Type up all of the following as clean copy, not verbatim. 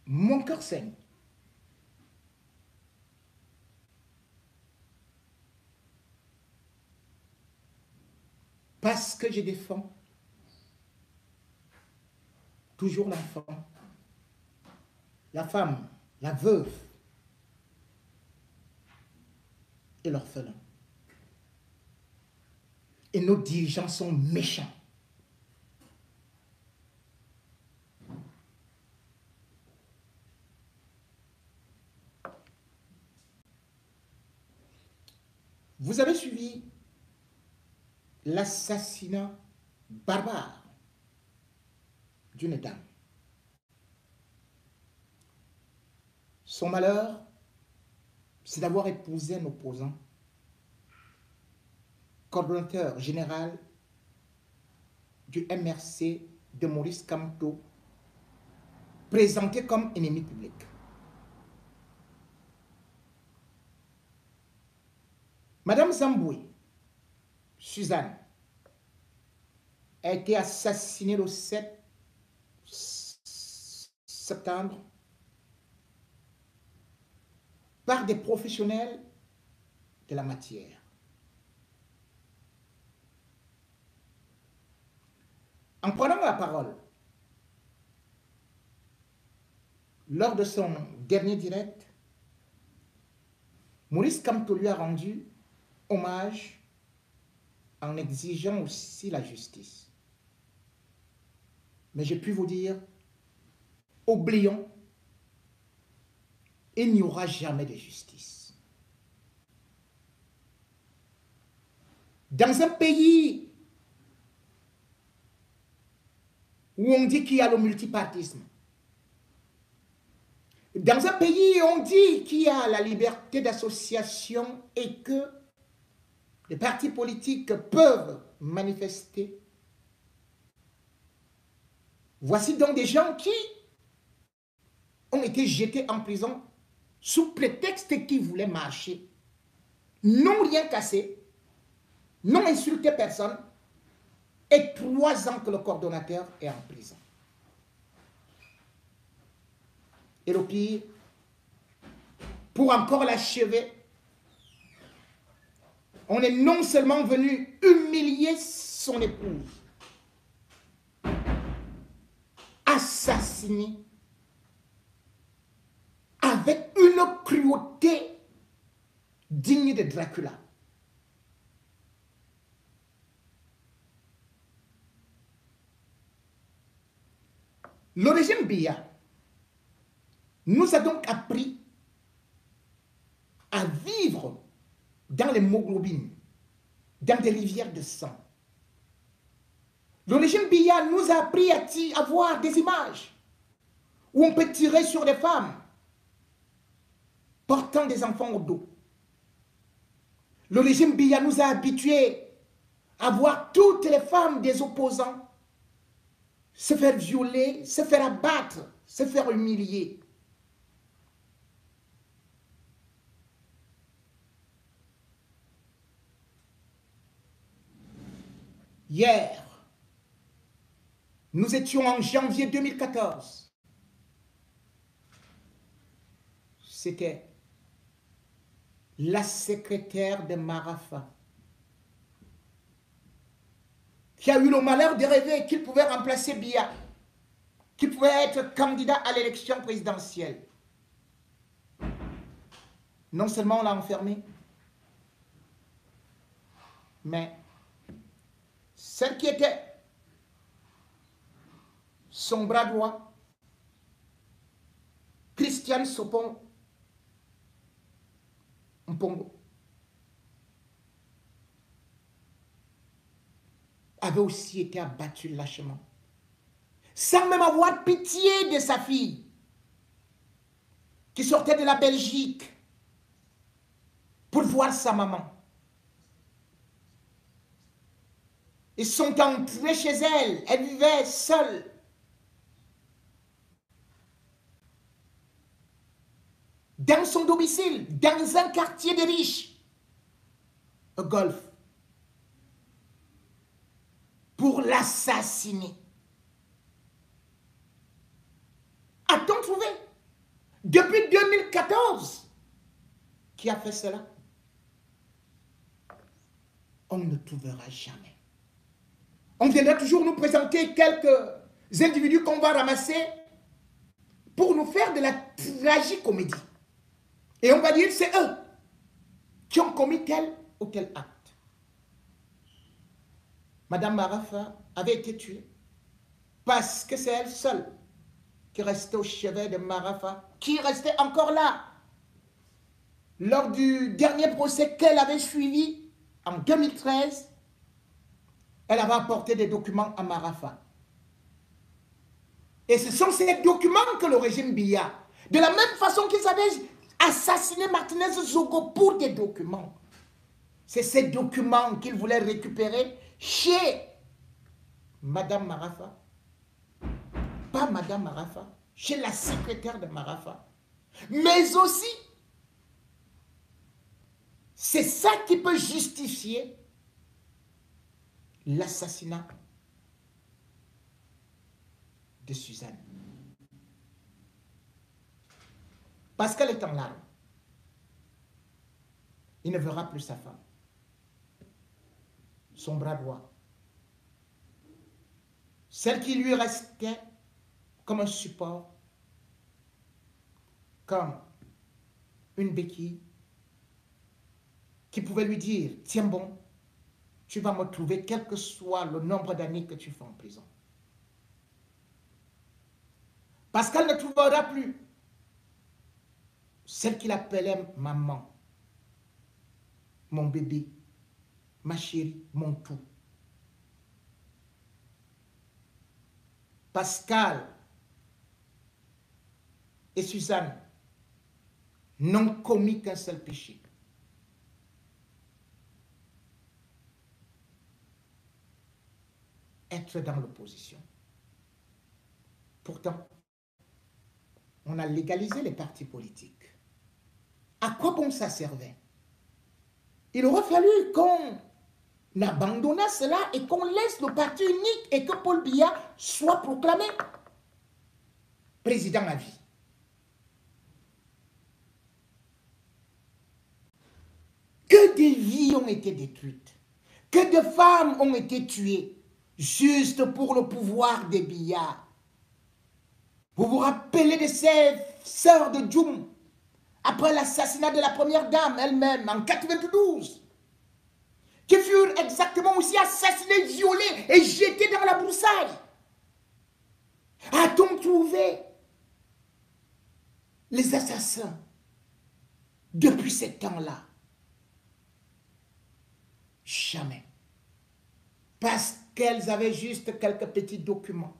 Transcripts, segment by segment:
Mon cœur saigne. Parce que je défends toujours l'enfant, la femme, la veuve et l'orphelin. Et nos dirigeants sont méchants. Vous avez suivi l'assassinat barbare d'une dame. Son malheur, c'est d'avoir épousé un opposant, coordonnateur général du MRC de Maurice Kamto, présenté comme ennemi public. Madame Zamboué, Suzanne, a été assassinée le 7 septembre par des professionnels de la matière. En prenant la parole lors de son dernier direct, Maurice Kamto lui a rendu hommage en exigeant aussi la justice. Mais j'ai pu vous dire, oublions, il n'y aura jamais de justice. Dans un pays où on dit qu'il y a le multipartisme, dans un pays où on dit qu'il y a la liberté d'association et que les partis politiques peuvent manifester, voici donc des gens qui ont été jetés en prison sous prétexte qu'ils voulaient marcher, n'ont rien cassé, n'ont insulté personne, et 3 ans que le coordonnateur est en prison. Et le pire, pour encore l'achever, on est non seulement venu humilier son épouse, assassiner avec une cruauté digne de Dracula. Le régime Biya nous a donc appris à vivre dans l'hémoglobine, dans des rivières de sang. Le régime Biya nous a appris à voir des images où on peut tirer sur des femmes portant des enfants au dos. Le régime Biya nous a habitués à voir toutes les femmes des opposants se faire violer, se faire abattre, se faire humilier. Hier, nous étions en janvier 2014. C'était la secrétaire de Marafa qui a eu le malheur de rêver qu'il pouvait remplacer Biya, qu'il pouvait être candidat à l'élection présidentielle. Non seulement on l'a enfermé, mais celle qui était son bras droit, Christiane Sopon Mpongo, avait aussi été abattue lâchement, sans même avoir pitié de sa fille, qui sortait de la Belgique pour voir sa maman. Ils sont entrés chez elle, elle vivait seule. Dans son domicile, dans un quartier de riches, au Golfe, pour l'assassiner. A-t-on trouvé depuis 2014, qui a fait cela? On ne trouvera jamais. On viendra toujours nous présenter quelques individus qu'on va ramasser pour nous faire de la tragicomédie. Et on va dire c'est eux qui ont commis tel ou tel acte. Madame Marafa avait été tuée parce que c'est elle seule qui restait au chevet de Marafa, qui restait encore là. Lors du dernier procès qu'elle avait suivi en 2013, elle avait apporté des documents à Marafa. Et ce sont ces documents que le régime Biya, de la même façon qu'ils avaient assassiné Martinez Zogo pour des documents, c'est ces documents qu'ils voulaient récupérer chez Madame Marafa. Pas Madame Marafa, chez la secrétaire de Marafa. Mais aussi, c'est ça qui peut justifier l'assassinat de Suzanne. Parce qu'elle est en larmes. Il ne verra plus sa femme. Son bras droit. Celle qui lui restait comme un support, comme une béquille, qui pouvait lui dire, tiens bon, tu vas me trouver quel que soit le nombre d'années que tu fais en prison. Parce qu'elle ne trouvera plus celle qu'il appelait maman, mon bébé, ma chérie, mon tout. Pascal et Suzanne n'ont commis qu'un seul péché. Être dans l'opposition. Pourtant, on a légalisé les partis politiques. À quoi bon ça servait? Il aurait fallu qu'on abandonne cela et qu'on laisse le parti unique et que Paul Biya soit proclamé président à vie. Que des vies ont été détruites, que de femmes ont été tuées, juste pour le pouvoir des Biya. Vous vous rappelez de ces sœurs de Djoum, après l'assassinat de la première dame elle-même en 92, qui furent exactement aussi assassinées, violées et jetées dans la broussaille. A-t-on trouvé les assassins depuis ce temps-là? Jamais. Parce qu'elles avaient juste quelques petits documents.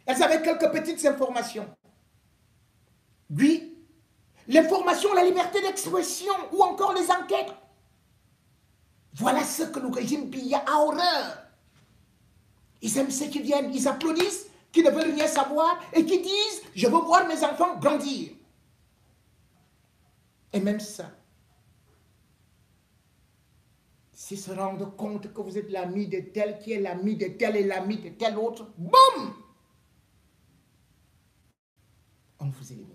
Elles avaient quelques petites informations. Oui, l'information, la liberté d'expression ou encore les enquêtes. Voilà ce que le régime Biya a horreur. Ils aiment ceux qui viennent, ils applaudissent, qui ne veulent rien savoir et qui disent « je veux voir mes enfants grandir ». Et même ça, s'ils se rendent compte que vous êtes l'ami de tel qui est l'ami de tel et l'ami de tel autre, boum, on vous élimine.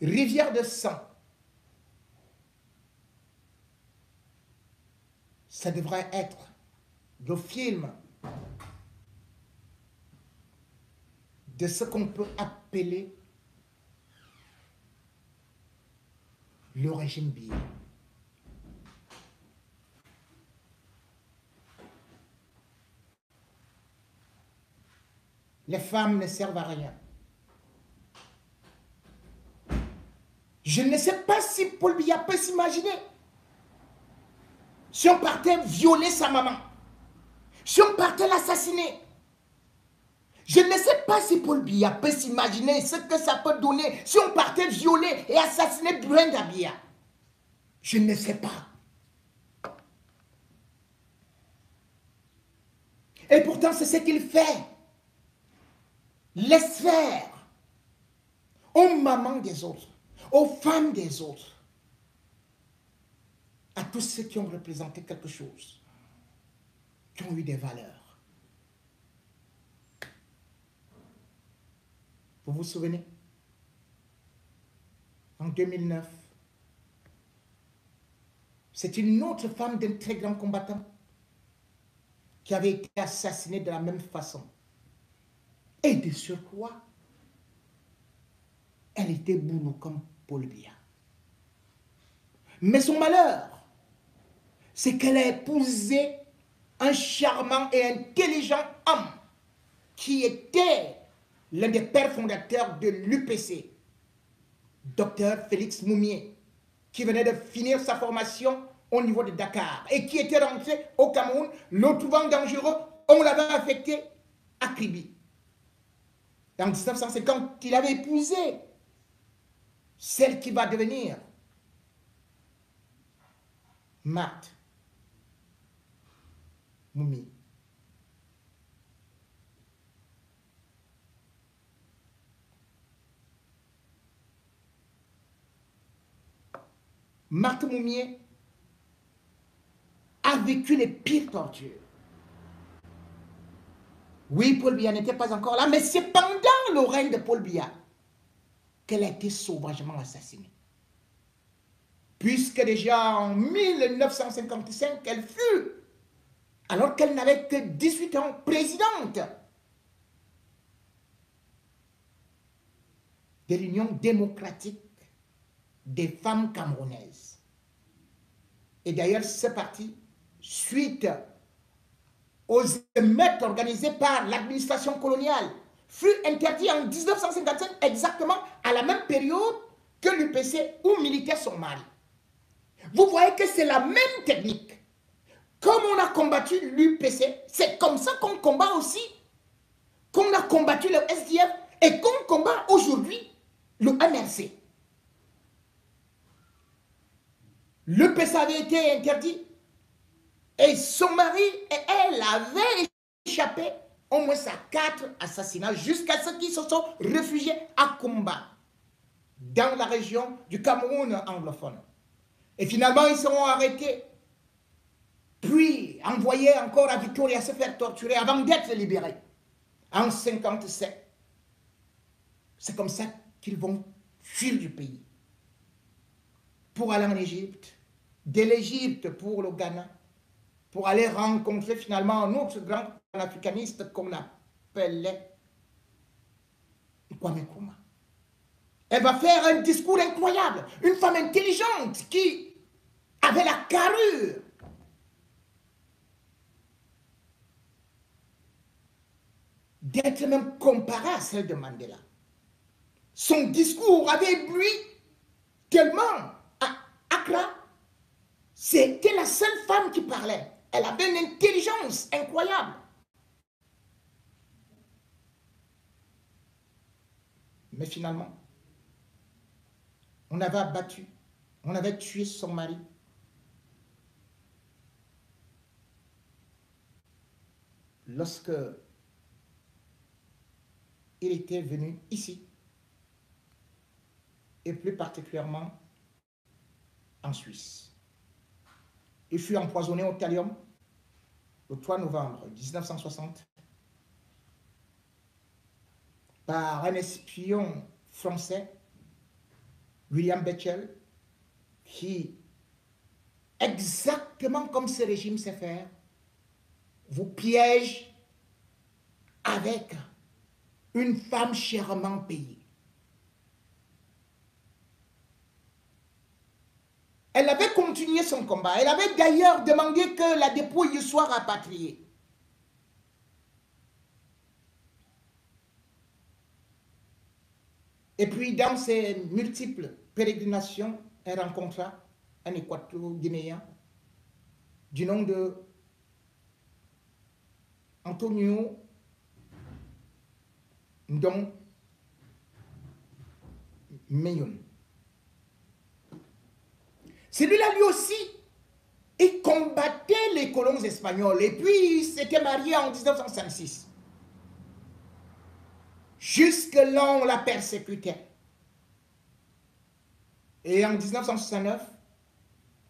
Rivière de sang. Ça devrait être le film de ce qu'on peut appeler le régime Biya. Les femmes ne servent à rien. Je ne sais pas si Paul Biya peut s'imaginer. Si on partait violer sa maman, si on partait l'assassiner, je ne sais pas si Paul Biya peut s'imaginer ce que ça peut donner si on partait violer et assassiner Brenda Biya. Je ne sais pas. Et pourtant, c'est ce qu'il fait. Laisse faire aux mamans des autres, aux femmes des autres, à tous ceux qui ont représenté quelque chose, qui ont eu des valeurs. Vous vous souvenez? En 2009, c'est une autre femme d'un très grand combattant qui avait été assassinée de la même façon. Et de surcroît, elle était boulot comme Paul Biya. Mais son malheur, c'est qu'elle a épousé un charmant et intelligent homme qui était l'un des pères fondateurs de l'UPC, Dr Félix Moumié, qui venait de finir sa formation au niveau de Dakar et qui était rentré au Cameroun, le trouvant dangereux, on l'avait affecté à Kribi. En 1950, il avait épousé celle qui va devenir Marthe Moumi. Marthe Moumié a vécu les pires tortures. Oui, Paul Biya n'était pas encore là, mais c'est pendant le règne de Paul Biya qu'elle a été sauvagement assassinée. Puisque déjà en 1955, elle fut, alors qu'elle n'avait que 18 ans, présidente de l'Union démocratique des femmes camerounaises. Et d'ailleurs, ce parti, suite aux émeutes organisées par l'administration coloniale, fut interdit en 1955, exactement à la même période que l'UPC où militait son mari. Vous voyez que c'est la même technique. Comme on a combattu l'UPC, c'est comme ça qu'on combat aussi, qu'on a combattu le SDF et qu'on combat aujourd'hui le MRC. L'UPC avait été interdit et son mari et elle avaient échappé au moins à 4 assassinats jusqu'à ceux qui se sont réfugiés à Kumba, dans la région du Cameroun anglophone. Et finalement, ils seront arrêtés, puis envoyés encore à Victoria se faire torturer avant d'être libérés en 1957. C'est comme ça qu'ils vont fuir du pays pour aller en Égypte, de l'Égypte pour le Ghana, pour aller rencontrer finalement un autre grand panafricaniste qu'on appelait Kwame Nkrumah. Elle va faire un discours incroyable, une femme intelligente qui avait la carrure d'être même comparée à celle de Mandela. Son discours avait ébloui tellement à Accra. C'était la seule femme qui parlait. Elle avait une intelligence incroyable. Mais finalement, on avait abattu, on avait tué son mari. Lorsque il était venu ici, et plus particulièrement en Suisse. Il fut empoisonné au thallium le 3 novembre 1960 par un espion français, William Betchel, qui, exactement comme ce régime sait faire, vous piège avec une femme chèrement payée. Elle avait continué son combat. Elle avait d'ailleurs demandé que la dépouille soit rapatriée. Et puis, dans ses multiples pérégrinations, elle rencontra un équato-guinéen du nom de Antonio Ndong Meyon. Celui-là, lui aussi, il combattait les colons espagnols et puis il s'était marié en 1956. Jusque-là, on la persécutait. Et en 1969,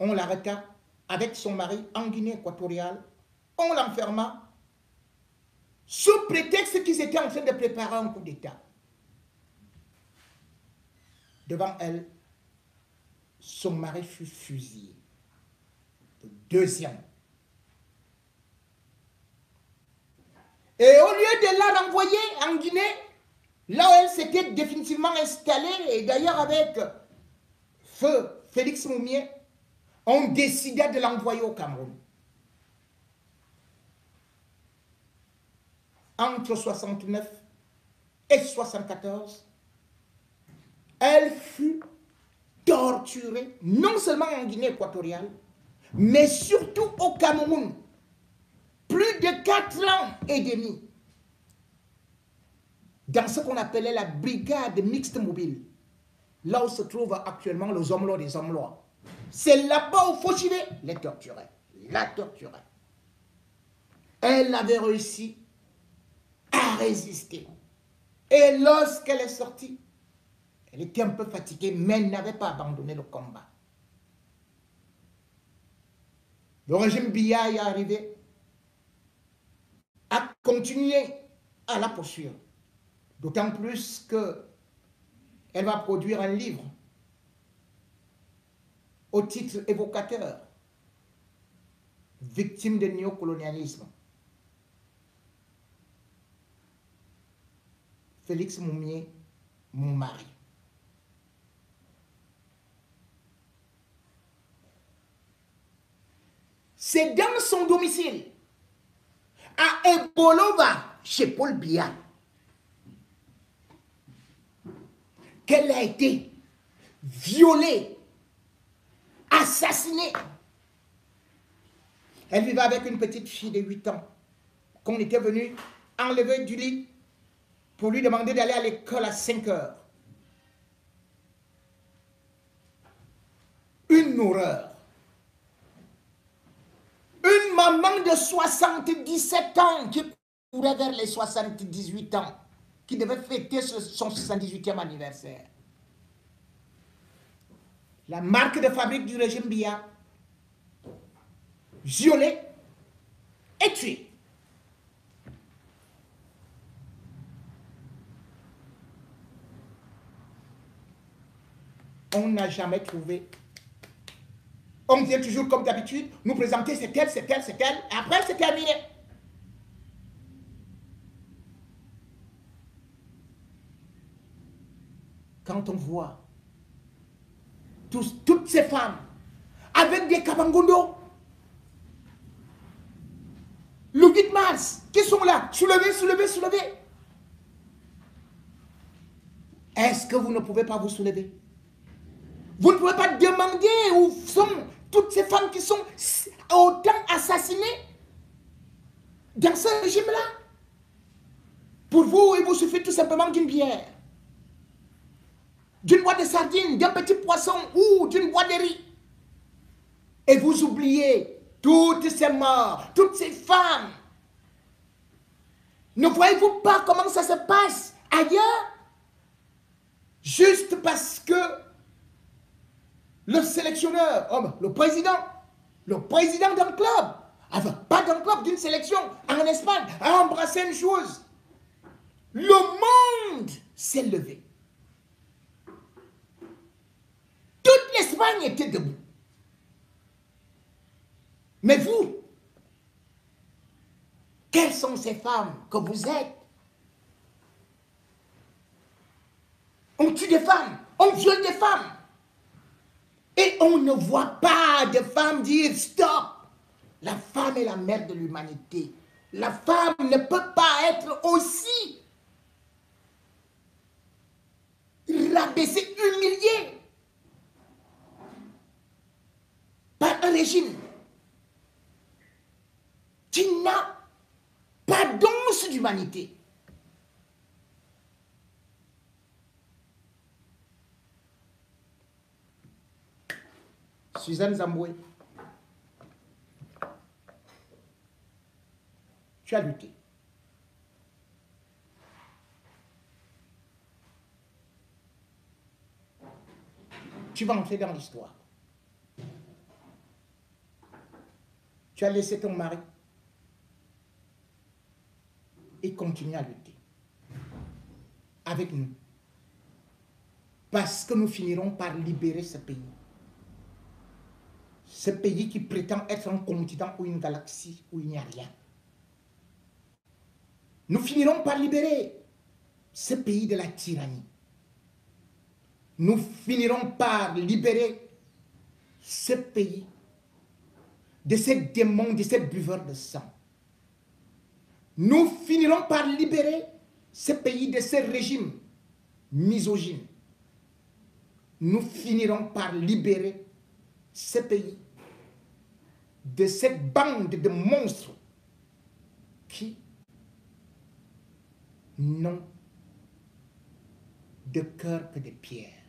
on l'arrêta avec son mari en Guinée équatoriale. On l'enferma sous prétexte qu'ils étaient en train de préparer un coup d'État. Devant elle, son mari fut fusillé. Le deuxième. Et au lieu de la renvoyer en Guinée, là où elle s'était définitivement installée, et d'ailleurs avec feu Félix Moumié, on décida de l'envoyer au Cameroun. Entre 69 et 74, elle fut torturée, non seulement en Guinée équatoriale, mais surtout au Cameroun. Plus de 4 ans et demi. Dans ce qu'on appelait la brigade mixte mobile. Là où se trouvent actuellement les hommes des hommes lois. C'est là-bas où Fauchivé les torturait. La torturait. Elle avait réussi à résister. Et lorsqu'elle est sortie, elle était un peu fatiguée, mais elle n'avait pas abandonné le combat. Le régime Biya est arrivé à continuer à la poursuivre. D'autant plus qu'elle va produire un livre au titre évocateur, Victime du néocolonialisme. Félix Moumié, mon mari. C'est dans son domicile, à Ebolova, chez Paul Biya, qu'elle a été violée, assassinée. Elle vivait avec une petite fille de 8 ans qu'on était venu enlever du lit pour lui demander d'aller à l'école à 5 heures. Une horreur. Une maman de 77 ans qui courait vers les 78 ans, qui devait fêter son 78e anniversaire. La marque de fabrique du régime Biya, violée et tuée. On n'a jamais trouvé. On vient toujours comme d'habitude, nous présenter c'est elle, c'est elle, c'est elle, et après c'est terminé. Quand on voit toutes ces femmes avec des kabangondo, le 8 mars, qui sont là, soulevez, soulevez, soulevez. Est-ce que vous ne pouvez pas vous soulever? Vous ne pouvez pas demander où sont toutes ces femmes qui sont autant assassinées dans ce régime-là. Pour vous, il vous suffit tout simplement d'une bière, d'une boîte de sardines, d'un petit poisson ou d'une boîte de riz. Et vous oubliez toutes ces morts, toutes ces femmes. Ne voyez-vous pas comment ça se passe ailleurs? Juste parce que le sélectionneur, le président d'un club, enfin pas d'un club, d'une sélection en Espagne, a embrassé une chose. Le monde s'est levé. Toute l'Espagne était debout. Mais vous, quelles sont ces femmes que vous êtes? On tue des femmes, on viole des femmes. Et on ne voit pas de femmes dire stop. La femme est la mère de l'humanité. La femme ne peut pas être aussi rabaissée, humiliée par un régime qui n'a pas d'once d'humanité. Suzanne Zamboué, tu as lutté. Tu vas entrer dans l'histoire. Tu as laissé ton mari et continue à lutter avec nous. Parce que nous finirons par libérer ce pays. Ce pays qui prétend être un continent ou une galaxie où il n'y a rien. Nous finirons par libérer ce pays de la tyrannie. Nous finirons par libérer ce pays de ces démons, de ces buveurs de sang. Nous finirons par libérer ce pays de ces régimes misogynes. Nous finirons par libérer ce pays de cette bande de monstres qui n'ont de cœur que de pierre.